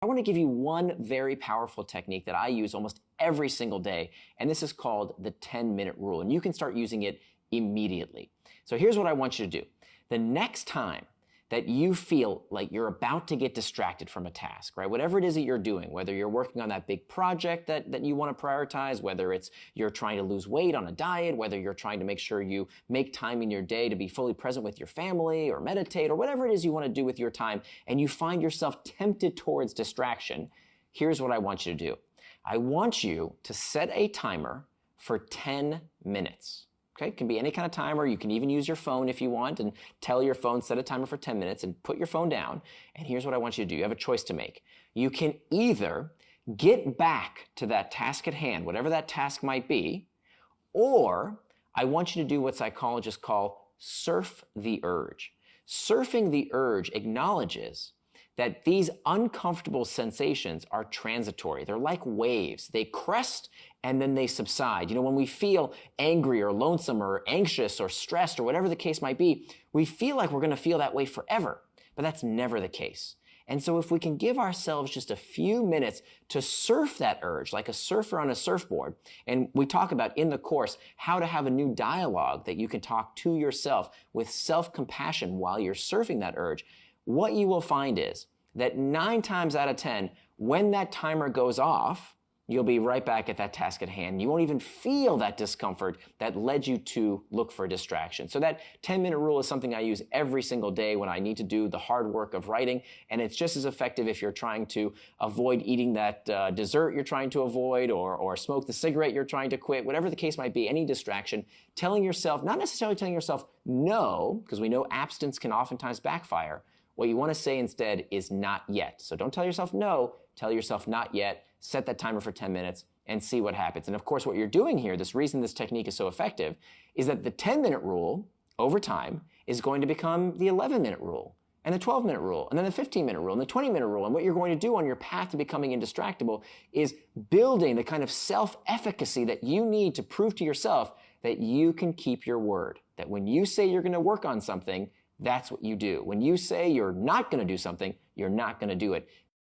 I want to give you one very powerful technique that I use almost every single day, and this is called the 10-minute rule, and you can start using it immediately. So here's what I want you to do. The next time that you feel like you're about to get distracted from a task, right? Whatever it is that you're doing, whether you're working on that big project that you want to prioritize, whether it's you're trying to lose weight on a diet, whether you're trying to make sure you make time in your day to be fully present with your family or meditate or whatever it is you want to do with your time, and you find yourself tempted towards distraction, here's what I want you to do. I want you to set a timer for 10 minutes. Okay, it can be any kind of timer. You can even use your phone if you want and tell your phone, set a timer for 10 minutes and put your phone down. And here's what I want you to do. You have a choice to make. You can either get back to that task at hand, whatever that task might be, or I want you to do what psychologists call surf the urge. Surfing the urge acknowledges that these uncomfortable sensations are transitory. They're like waves. They crest and then they subside. You know, when we feel angry or lonesome or anxious or stressed or whatever the case might be, we feel like we're going to feel that way forever. But that's never the case. And so if we can give ourselves just a few minutes to surf that urge, like a surfer on a surfboard, and we talk about in the course how to have a new dialogue that you can talk to yourself with self-compassion while you're surfing that urge, what you will find is that 9 times out of 10, when that timer goes off, you'll be right back at that task at hand. You won't even feel that discomfort that led you to look for a distraction. So that 10-minute rule is something I use every single day when I need to do the hard work of writing, and it's just as effective if you're trying to avoid eating that dessert you're trying to avoid or smoke the cigarette you're trying to quit, whatever the case might be, any distraction, telling yourself, not necessarily telling yourself no, because we know abstinence can oftentimes backfire. What you want to say instead is not yet. So don't tell yourself no, tell yourself not yet, set that timer for 10 minutes and see what happens. And of course, what you're doing here, this reason this technique is so effective, is that the 10-minute rule over time is going to become the 11-minute rule and the 12-minute rule and then the 15-minute rule and the 20-minute rule. And what you're going to do on your path to becoming indistractable is building the kind of self-efficacy that you need to prove to yourself that you can keep your word, that when you say you're going to work on something, that's what you do. When you say you're not going to do something, you're not going to do it.